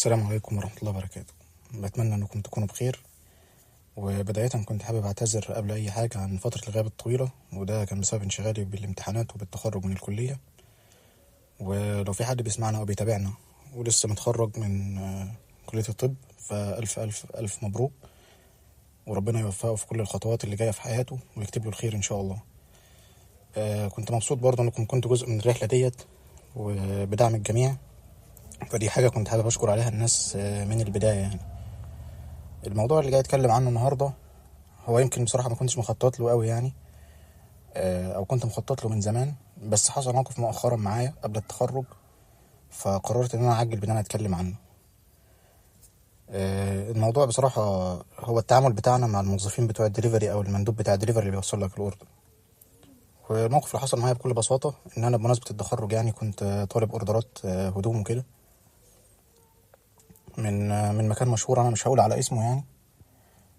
السلام عليكم ورحمة الله وبركاته. بتمنى أنكم تكونوا بخير. وبداية كنت حابب أعتذر قبل أي حاجة عن فترة الغياب الطويلة، وده كان بسبب انشغالي بالامتحانات وبالتخرج من الكلية. ولو في حد بيسمعنا أو بيتابعنا ولسه متخرج من كلية الطب، فألف ألف ألف مبروك، وربنا يوفقه في كل الخطوات اللي جاية في حياته ويكتب له الخير إن شاء الله. كنت مبسوط برضه أنكم كنتوا جزء من الرحلة ديت وبدعم الجميع، فدي حاجة كنت حابب أشكر عليها الناس من البداية يعني. الموضوع اللي جاي أتكلم عنه النهاردة هو يمكن بصراحة ما كنتش مخطط له قوي يعني، أو كنت مخطط له من زمان، بس حصل موقف مؤخرا معايا قبل التخرج فقررت إن أنا أعجل بإن أنا أتكلم عنه. الموضوع بصراحة هو التعامل بتاعنا مع الموظفين بتوع الدليفري أو المندوب بتاع الدليفري اللي بيوصل لك الأوردر. والموقف اللي حصل معايا بكل بساطة إن أنا بمناسبة التخرج يعني كنت طالب أوردرات هدوم وكده من مكان مشهور أنا مش هقول على اسمه يعني.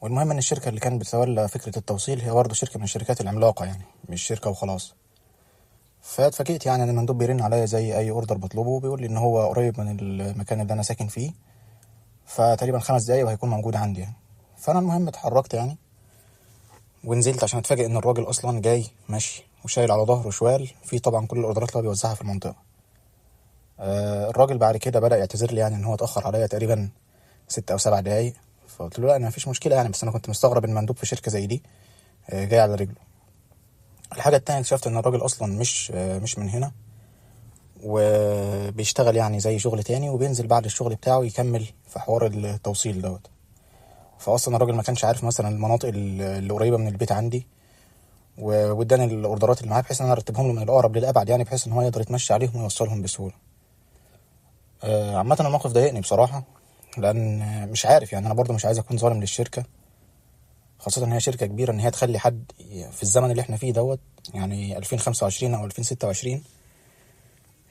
والمهم ان الشركة اللي كانت بتتولى فكرة التوصيل هي برضه شركة من الشركات العملاقة يعني، مش شركة وخلاص. فاتفاجئت يعني ان المندوب بيرن عليا زي اي اوردر بطلبه، بيقول لي ان هو قريب من المكان اللي انا ساكن فيه، فتقريبا 5 دقايق وهيكون موجود عندي يعني. فانا المهم اتحركت يعني ونزلت عشان اتفاجئ ان الراجل اصلا جاي ماشي وشايل على ظهره شوال فيه طبعا كل الاوردرات اللي هو بيوزعها في المنطقة. الراجل بعد كده بدأ يعتذر لي يعني ان هو اتأخر عليا تقريبا 6 أو 7 دقايق. فقلت له لا، انا مفيش مشكلة يعني، بس انا كنت مستغرب المندوب في شركة زي دي جاي على رجله. الحاجة التانية اكتشفت ان الراجل اصلا مش من هنا، وبيشتغل يعني زي شغل تاني وبينزل بعد الشغل بتاعه يكمل في حوار التوصيل دوت. فاصلا الراجل ما كانش عارف مثلا المناطق اللي قريبة من البيت عندي، واداني الاوردرات اللي معاه بحيث ان انا ارتبهم له من الاقرب للابعد يعني، بحيث ان هو يقدر يتمشي عليهم ويوصلهم بسهولة. عامة الموقف ضايقني بصراحة، لان مش عارف يعني، انا برضو مش عايز اكون ظالم للشركة، خاصة ان هي شركة كبيرة، ان هي تخلي حد في الزمن اللي احنا فيه دوت يعني 2025 او 2026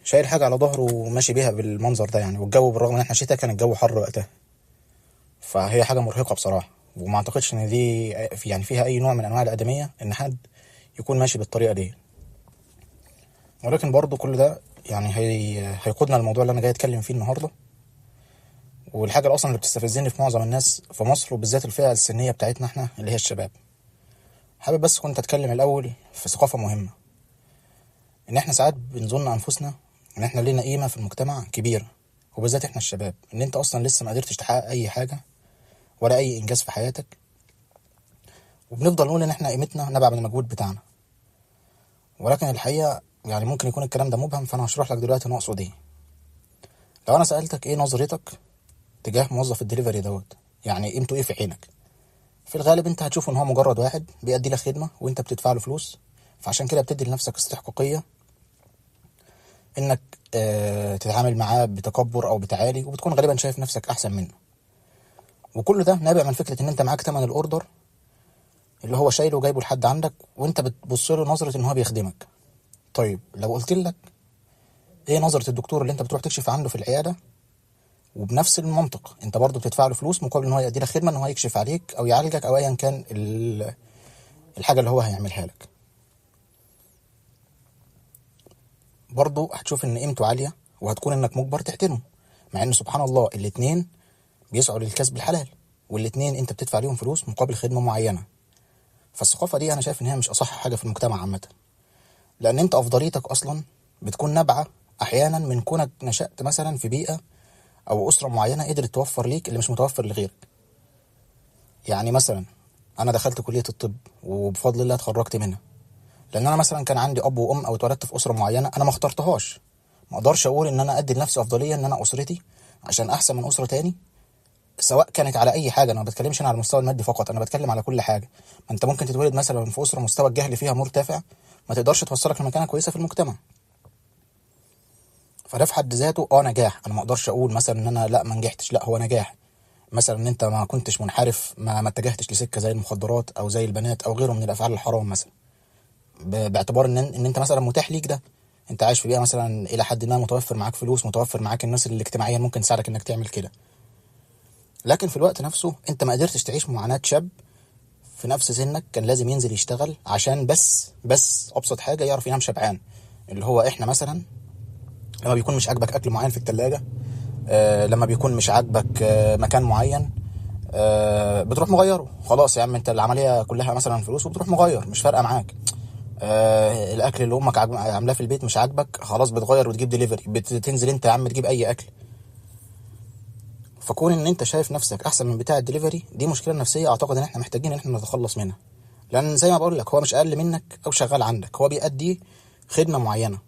شايل حاجة على ظهره وماشي بيها بالمنظر ده يعني. والجو بالرغم ان احنا شتاء كان الجو حر وقتها، فهي حاجة مرهقة بصراحة. وما اعتقدش ان دي يعني فيها اي نوع من انواع الادمية ان حد يكون ماشي بالطريقة دي. ولكن برضو كل ده يعني هيقودنا للموضوع اللي انا جاي اتكلم فيه النهاردة، والحاجة اللي اصلا اللي بتستفزني في معظم الناس في مصر وبالذات الفئة السنية بتاعتنا احنا اللي هي الشباب. حابب بس كنت اتكلم الاول في ثقافة مهمة، ان احنا ساعات بنظن انفسنا ان احنا لينا قيمة في المجتمع كبيرة، وبالذات احنا الشباب، ان انت اصلا لسه ما قدرتش تحقق اي حاجة ولا اي انجاز في حياتك، وبنفضل نقول ان احنا قيمتنا نابعة من المجهود بتاعنا. ولكن الحقيقة يعني ممكن يكون الكلام ده مبهم، فانا هشرح لك دلوقتي انا اقصد ايه. لو انا سألتك ايه نظرتك تجاه موظف الدليفري دوت، يعني قيمته ايه في عينك، في الغالب انت هتشوف ان هو مجرد واحد بيأدي لك خدمة وانت بتدفع له فلوس، فعشان كده بتدي لنفسك استحقاقية انك تتعامل معاه بتكبر او بتعالي، وبتكون غالبا شايف نفسك احسن منه. وكل ده نابع من فكرة ان انت معاك تمن الاوردر اللي هو شايله وجايبه لحد عندك، وانت بتبص له نظرة ان هو بيخدمك. طيب لو قلت لك ايه نظرة الدكتور اللي انت بتروح تكشف عنده في العيادة، وبنفس المنطق انت برضه بتدفع له فلوس مقابل ان هو يدي لك خدمة ان هو يكشف عليك او يعالجك او ايا كان الحاجة اللي هو هيعملها لك، برضه هتشوف ان قيمته عالية وهتكون انك مجبر تحترمه، مع ان سبحان الله الاتنين بيسعوا للكسب الحلال، والاتنين انت بتدفع ليهم فلوس مقابل خدمة معينة. فالثقافة دي انا شايف ان هي مش اصح حاجة في المجتمع عامة، لان انت افضليتك اصلا بتكون نابعة احيانا من كونك نشأت مثلا في بيئة او اسرة معينة قدرت توفر ليك اللي مش متوفر لغيرك. يعني مثلا انا دخلت كلية الطب وبفضل الله اتخرجت منها لان انا مثلا كان عندي اب وام او اتولدت في اسرة معينة انا ما اخترتهاش. ما اقدرش اقول ان انا ادي لنفسي افضلية ان انا اسرتي عشان احسن من اسرة تاني، سواء كانت على اي حاجه. انا ما بتكلمش هنا على المستوى المادي فقط، انا بتكلم على كل حاجه. ما انت ممكن تتولد مثلا في اسره مستوى الجهل فيها مرتفع، ما تقدرش توصلك لمكانه كويسه في المجتمع. فده في حد ذاته نجاح. انا ما اقدرش اقول مثلا ان انا لا ما نجحتش، لا هو نجاح. مثلا ان انت ما كنتش منحرف، ما اتجهتش لسكه زي المخدرات او زي البنات او غيره من الافعال الحرام مثلا، باعتبار ان انت مثلا متاح ليك ده، انت عايش في بيئه مثلا الى حد ما متوفر معاك فلوس، متوفر معاك الناس اللي اجتماعيا ممكن تساعدك انك تعمل كده. لكن في الوقت نفسه انت ما قدرتش تعيش معاناة شاب في نفس سنك كان لازم ينزل يشتغل عشان بس ابسط حاجة يعرف ينام شبعان. اللي هو احنا مثلا لما بيكون مش عاجبك اكل معين في التلاجة لما بيكون مش عاجبك مكان معين، بتروح مغيره. خلاص يا عم، انت العمليه كلها مثلا فلوس وبتروح مغير، مش فارقه معاك. الاكل اللي امك عاملاه في البيت مش عاجبك، خلاص بتغير وتجيب ديليفري، بتنزل انت يا عم تجيب اي اكل. فكون ان انت شايف نفسك احسن من بتاع الدليفري، دي مشكله نفسيه اعتقد ان احنا محتاجين ان احنا نتخلص منها. لان زي ما بقول لك، هو مش اقل منك او شغال عندك، هو بيأدي خدمه معينه.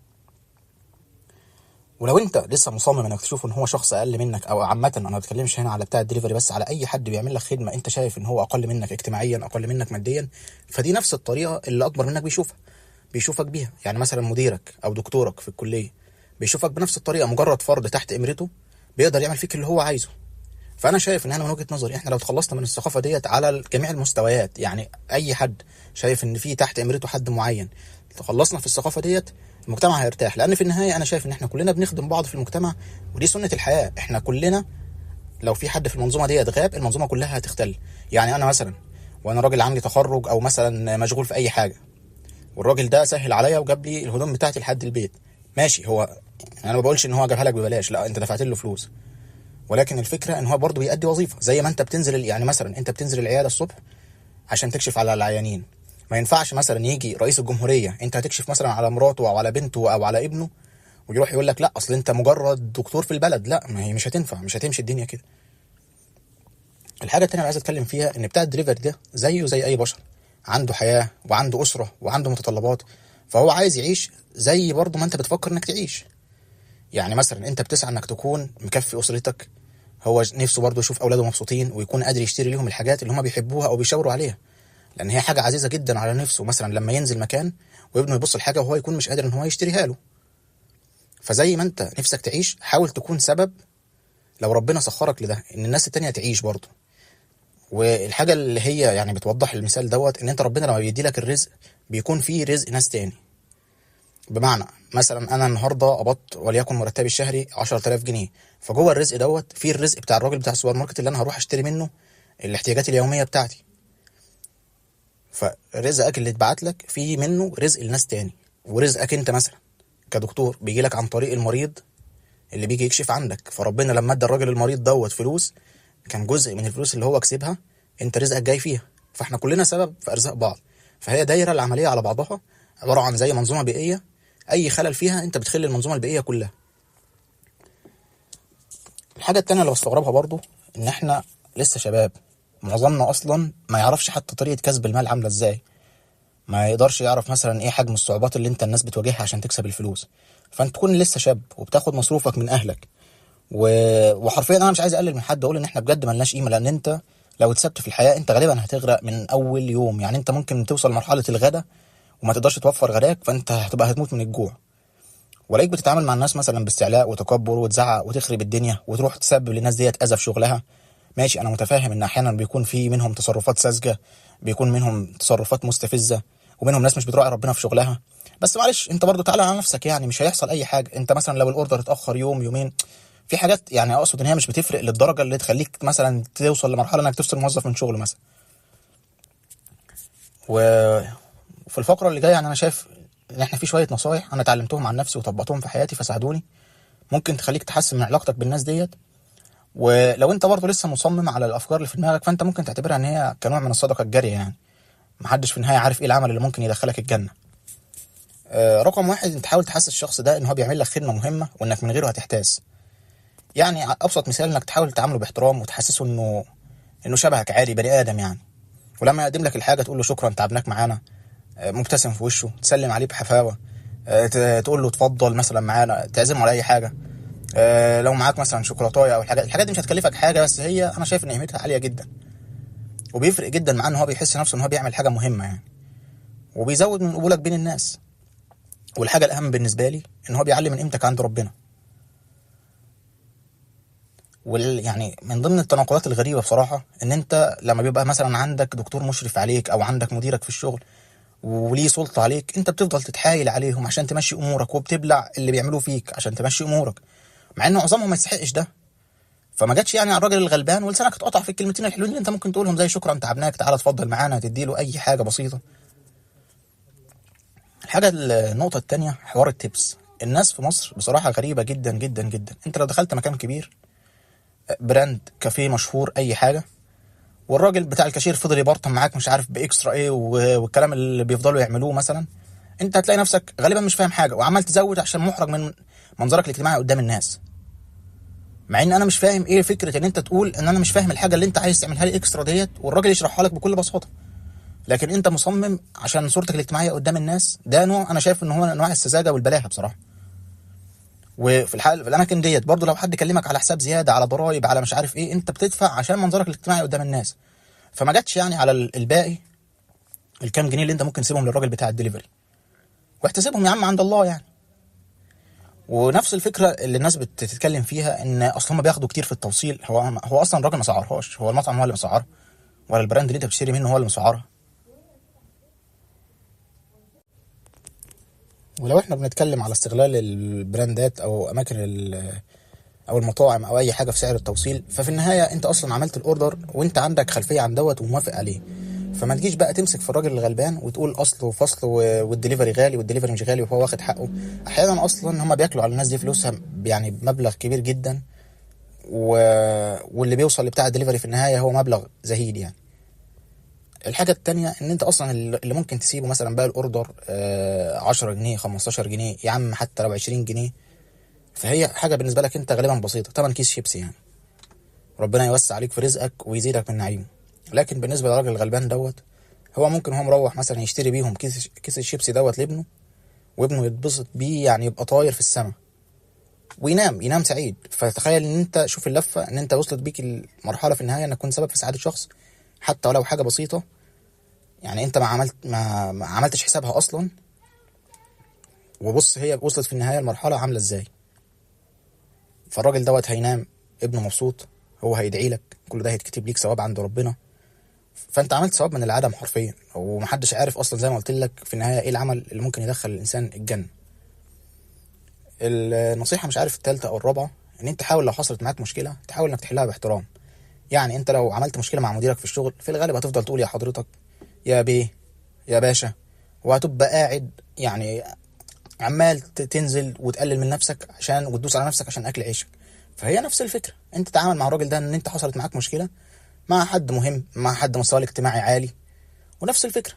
ولو انت لسه مصمم انك تشوف ان هو شخص اقل منك، او عامه انا ما بتكلمش هنا على بتاع الدليفري بس، على اي حد بيعمل لك خدمه انت شايف ان هو اقل منك اجتماعيا، اقل منك ماديا، فدي نفس الطريقه اللي اكبر منك بيشوفك بيها. يعني مثلا مديرك او دكتورك في الكليه بيشوفك بنفس الطريقه، مجرد فرد تحت امرته بيقدر يعمل فيك اللي هو عايزه. فانا شايف ان انا من وجهه نظري، احنا لو تخلصنا من الثقافه ديت على جميع المستويات، يعني اي حد شايف ان في تحت امرته حد معين، تخلصنا في الثقافه ديت، المجتمع هيرتاح. لان في النهايه انا شايف ان احنا كلنا بنخدم بعض في المجتمع، ودي سنه الحياه. احنا كلنا لو في حد في المنظومه ديت غاب، المنظومه كلها هتختل. يعني انا مثلا وانا راجل عندي تخرج او مثلا مشغول في اي حاجه، والراجل ده سهل عليا وجاب لي الهدوم بتاعتي لحد البيت، ماشي. هو انا ما بقولش ان هو جابها لك ببلاش، لا، انت دفعت له فلوس. ولكن الفكره ان هو برضه بيأدي وظيفه. زي ما انت بتنزل، يعني مثلا انت بتنزل العياده الصبح عشان تكشف على العيانين، ما ينفعش مثلا يجي رئيس الجمهوريه انت هتكشف مثلا على مراته او على بنته او على ابنه، ويروح يقول لك لا اصل انت مجرد دكتور في البلد. لا، ما هي مش هتنفع، مش هتمشي الدنيا كده. الحاجه التانيه اللي عايز اتكلم فيها، ان بتاع الدليفري ده زيه زي اي بشر، عنده حياه وعنده اسره وعنده متطلبات، فهو عايز يعيش زي برضه ما انت بتفكر انك تعيش. يعني مثلا انت بتسعى انك تكون مكفي اسرتك، هو نفسه برضه يشوف اولاده مبسوطين ويكون قادر يشتري لهم الحاجات اللي هم بيحبوها او بيشاوروا عليها، لان هي حاجه عزيزه جدا على نفسه. مثلا لما ينزل مكان وابنه يبص الحاجه وهو يكون مش قادر ان هو يشتريها له. فزي ما انت نفسك تعيش، حاول تكون سبب لو ربنا سخرك لده، ان الناس التانية تعيش برضه. والحاجه اللي هي يعني بتوضح المثال دوت، ان انت ربنا لما بيدي لك الرزق بيكون فيه رزق ناس تاني. بمعنى مثلا انا النهارده قبضت وليكن مرتبي الشهري 10000 جنيه، فجوه الرزق دوت في الرزق بتاع الراجل بتاع السوبر ماركت اللي انا هروح اشتري منه الاحتياجات اليوميه بتاعتي. فرزقك اللي اتبعت لك في منه رزق لناس تاني. ورزقك انت مثلا كدكتور بيجي لك عن طريق المريض اللي بيجي يكشف عندك، فربنا لما ادى الراجل المريض دوت فلوس، كان جزء من الفلوس اللي هو كسبها انت رزقك جاي فيها. فاحنا كلنا سبب في ارزاق بعض. فهي دايره العمليه على بعضها، عباره عن زي منظومه بيئيه، اي خلل فيها انت بتخل المنظومه البيئيه كلها. الحاجه التانيه اللي بستغربها برضو، ان احنا لسه شباب، معظمنا اصلا ما يعرفش حتى طريقه كسب المال عامله ازاي، ما يقدرش يعرف مثلا ايه حجم الصعوبات اللي انت الناس بتواجهها عشان تكسب الفلوس. فانت تكون لسه شاب وبتاخد مصروفك من اهلك وحرفيا انا مش عايز اقلل من حد، اقول ان احنا بجد ملناش قيمه، لان انت لو اتسبت في الحياه انت غالبا هتغرق من اول يوم. يعني انت ممكن توصل لمرحله الغدا وما تقدرش توفر غداك، فانت هتموت من الجوع. ولاقيك بتتعامل مع الناس مثلا باستعلاء وتكبر وتزعق وتخرب الدنيا وتروح تسبب للناس ديت اذى في شغلها. ماشي، انا متفاهم ان احيانا بيكون في منهم تصرفات ساذجه، بيكون منهم تصرفات مستفزه، ومنهم ناس مش بتراعي ربنا في شغلها. بس معلش، انت برضو تعالى على نفسك، يعني مش هيحصل اي حاجه. انت مثلا لو الاوردر اتاخر يوم يومين، في حاجات يعني اقصد ان هي مش بتفرق للدرجه اللي تخليك مثلا توصل لمرحله انك تفصل موظف من شغله مثلا. وفي الفقره اللي جايه، يعني انا شايف ان احنا في شويه نصايح انا اتعلمتهم عن نفسي وطبقتهم في حياتي فساعدوني، ممكن تخليك تحسن من علاقتك بالناس ديت. ولو انت برضه لسه مصمم على الافكار اللي في دماغك، فانت ممكن تعتبرها ان هي كنوع من الصدقه الجاريه. يعني محدش في النهايه عارف ايه العمل اللي ممكن يدخلك الجنه. رقم واحد، انت تحاول تحسس الشخص ده ان هو بيعمل لك خدمه مهمه وانك من غيره هتحتاس. يعني ابسط مثال انك تحاول تعامله باحترام وتحسسه انه شبهك عادي، بني ادم يعني. ولما يقدم لك الحاجه تقول له شكرا تعبناك معانا، مبتسم في وشه، تسلم عليه بحفاوه، تقول له اتفضل مثلا معانا، تعزمه على اي حاجه. لو معاك مثلا شوكولاتايه او الحاجات دي مش هتكلفك حاجه، بس هي انا شايف ان قيمتها عاليه جدا، وبيفرق جدا معاه ان هو بيحس نفسه ان هو بيعمل حاجه مهمه يعني، وبيزود من قبولك بين الناس. والحاجه الاهم بالنسبه لي ان هو بيعلي من قيمتك عند ربنا. يعني من ضمن التناقضات الغريبه بصراحه، ان انت لما بيبقى مثلا عندك دكتور مشرف عليك او عندك مديرك في الشغل وليه سلطه عليك، انت بتفضل تتحايل عليهم عشان تمشي امورك، وبتبلع اللي بيعملوه فيك عشان تمشي امورك، مع ان معظمهم ما يستحقش ده. فما جاتش يعني على الراجل الغلبان ولسانك اتقطع في الكلمتين الحلوين اللي انت ممكن تقولهم، زي شكرا تعبناك، تعالى اتفضل معانا، تديله اي حاجه بسيطه. النقطه التانية، حوار التبس. الناس في مصر بصراحه غريبه جدا جدا جدا. انت لو دخلت مكان كبير براند كافيه مشهور اي حاجه، والراجل بتاع الكاشير فضل يبرطم معاك مش عارف باكسترا ايه والكلام اللي بيفضلوا يعملوه مثلا، انت هتلاقي نفسك غالبا مش فاهم حاجه وعمال تزود عشان محرج من منظرك الاجتماعي قدام الناس. مع ان انا مش فاهم ايه فكره ان انت تقول ان انا مش فاهم الحاجه اللي انت عايز تعملها لي اكسترا ديت والراجل يشرحها لك بكل بساطه، لكن انت مصمم عشان صورتك الاجتماعيه قدام الناس. ده نوع انا شايف ان هو انواع السذاجه والبلاهه بصراحه. وفي الحال في الاماكن ديت برضو لو حد كلمك على حساب زياده، على ضرايب، على مش عارف ايه، انت بتدفع عشان منظرك الاجتماعي قدام الناس. فما جاتش يعني على الباقي الكام جنيه اللي انت ممكن تسيبهم للراجل بتاع الدليفري، واحتسبهم يا عم عند الله يعني. ونفس الفكره اللي الناس بتتكلم فيها ان اصل هم بياخدوا كتير في التوصيل، هو اصلا الراجل ما سعرهاش، هو المطعم هو اللي مسعرها، ولا البراند اللي انت بتشتري منه هو اللي مسعرها. ولو احنا بنتكلم على استغلال البراندات او اماكن او المطاعم او اي حاجه في سعر التوصيل، ففي النهايه انت اصلا عملت الاوردر وانت عندك خلفيه عن دوت وموافق عليه. فما تجيش بقى تمسك في الراجل الغلبان وتقول اصل وفصل والدليفري غالي والدليفري مش غالي وهو واخد حقه. احيانا اصلا هم بياكلوا على الناس دي فلوسها يعني بمبلغ كبير جدا، واللي بيوصل لبتاع الدليفري في النهايه هو مبلغ زهيد يعني. الحاجه التانية ان انت اصلا اللي ممكن تسيبه مثلا بقى الاوردر 10 جنيه 15 جنيه يا عم، حتى لو 20 جنيه، فهي حاجه بالنسبه لك انت غالبا بسيطه، 8 كيس شيبسي يعني، ربنا يوسع عليك في رزقك ويزيدك من نعيمه. لكن بالنسبه للراجل الغلبان دوت، هو ممكن هو مروح مثلا يشتري بيهم كيس الشيبسي دوت لابنه، وابنه يتبسط بيه يعني، يبقى طاير في السماء ينام سعيد. فتخيل ان انت شوف اللفه، ان انت وصلت بيك المرحله في النهايه انك تكون سبب في سعاده شخص حتى ولو حاجه بسيطه يعني، انت ما عملتش حسابها اصلا. وبص هي وصلت في النهايه المرحله عامله ازاي. فالراجل دوت هينام ابنه مبسوط، هو هيدعي لك، كل ده هيتكتب ليك ثواب عند ربنا. فانت عملت ثواب من العدم حرفيا، ومحدش عارف اصلا زي ما قلت لك في النهايه ايه العمل اللي ممكن يدخل الانسان الجنه. النصيحه مش عارف الثالثه او الرابعه، ان انت حاول لو حصلت معاك مشكله تحاول انك تحلها باحترام. يعني انت لو عملت مشكله مع مديرك في الشغل، في الغالب هتفضل تقول يا حضرتك، يا بيه، يا باشا، وهتبقى قاعد يعني عمال تنزل وتقلل من نفسك عشان وتدوس على نفسك عشان اكل عيشك. فهي نفس الفكره، انت تتعامل مع الراجل ده ان انت حصلت معاك مشكله مع حد مهم، مع حد مستواه الاجتماعي عالي، ونفس الفكره.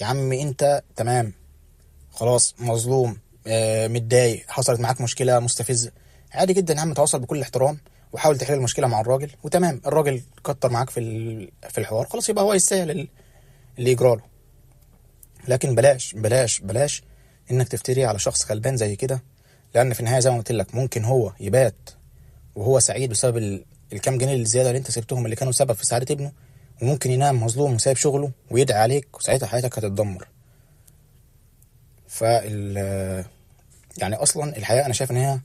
يا عم انت تمام خلاص مظلوم، متضايق، حصلت معاك مشكله مستفزه، عادي جدا يا عم، تواصل بكل احترام وحاول تحل المشكله مع الراجل، وتمام الراجل كتر معاك في الحوار، خلاص يبقى هو يستاهل اللي يجراله. لكن بلاش بلاش بلاش انك تفتري على شخص غلبان زي كده، لان في النهايه زي ما قلت لك ممكن هو يبات وهو سعيد بسبب الكام جنيه الزياده اللي انت سبتهم اللي كانوا سبب في سعاده ابنه، وممكن ينام مظلوم وسايب شغله ويدعي عليك، وساعتها حياتك هتتدمر. يعني اصلا الحياه انا شايف ان هي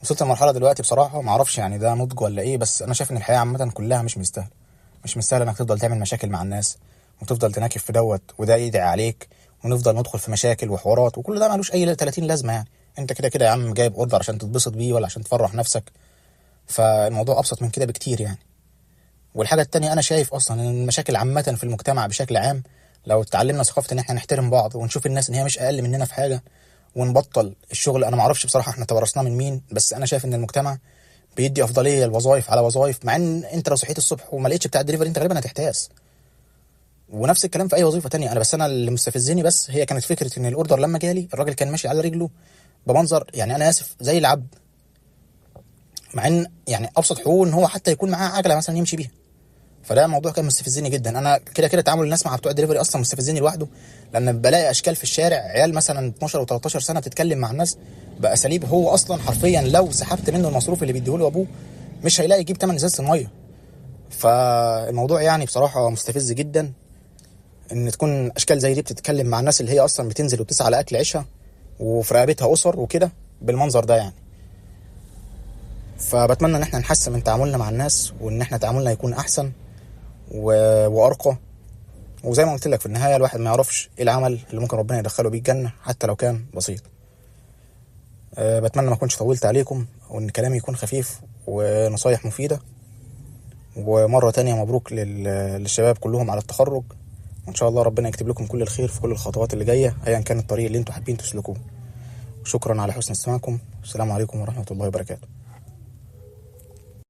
وصلت لمرحله دلوقتي بصراحه ما اعرفش يعني ده نضج ولا ايه، بس انا شايف ان الحياه عامه كلها مش مستاهله انك تفضل تعمل مشاكل مع الناس وتفضل تناكف في دوت وده يدعي عليك، ونفضل ندخل في مشاكل وحوارات، وكل ده ملوش اي 30 لازمه يعني. انت كده كده يا عم جايب اوردر عشان تتبسط بيه ولا عشان تفرح نفسك، فالموضوع ابسط من كده بكتير يعني. والحاجه التانية انا شايف اصلا ان المشاكل عامه في المجتمع بشكل عام، لو اتعلمنا ثقافه ان احنا نحترم بعض ونشوف الناس ان هي مش اقل مننا في حاجه، ونبطل الشغل. انا ما اعرفش بصراحه احنا تورثناه من مين، بس انا شايف ان المجتمع بيدي افضليه للوظائف على وظائف، مع ان انت لو صحيت الصبح وما لقيتش بتاع الدليفري انت غالبا هتحتاس. ونفس الكلام في اي وظيفه تانية. انا اللي مستفزني بس هي كانت فكره ان الاوردر لما جالي الراجل كان ماشي على رجله بمنظر يعني انا اسف زي العبد، مع ان يعني ابسط حقوقه ان هو حتى يكون معاه عجله مثلا يمشي بيها. فده موضوع كان مستفزني جدا. انا كده كده تعامل الناس مع بتوع الدليفري اصلا مستفزني لوحده، لان بلاقي اشكال في الشارع عيال مثلا 12 و13 سنه بتتكلم مع الناس باساليب هو اصلا حرفيا لو سحبت منه المصروف اللي بيديهوله ابوه مش هيلاقي يجيب ثمن ازازه الميه. فالموضوع يعني بصراحه مستفز جدا ان تكون اشكال زي دي بتتكلم مع الناس اللي هي اصلا بتنزل وبتسعى على اكل عيشها وفي رقبتها اسر وكده بالمنظر ده يعني. فبتمنى ان احنا نحسن من تعاملنا مع الناس، وان احنا تعاملنا يكون احسن وارقى. وزي ما قلت لك في النهايه الواحد ما يعرفش ايه العمل اللي ممكن ربنا يدخله بيه الجنه حتى لو كان بسيط. بتمنى ما اكونش طولت عليكم وان كلامي يكون خفيف ونصايح مفيده. ومره تانية مبروك للشباب كلهم على التخرج، وان شاء الله ربنا يكتب لكم كل الخير في كل الخطوات اللي جايه ايا كان الطريق اللي انتم حابين تسلكوه. شكرا على حسن استماعكم، السلام عليكم ورحمه الله وبركاته.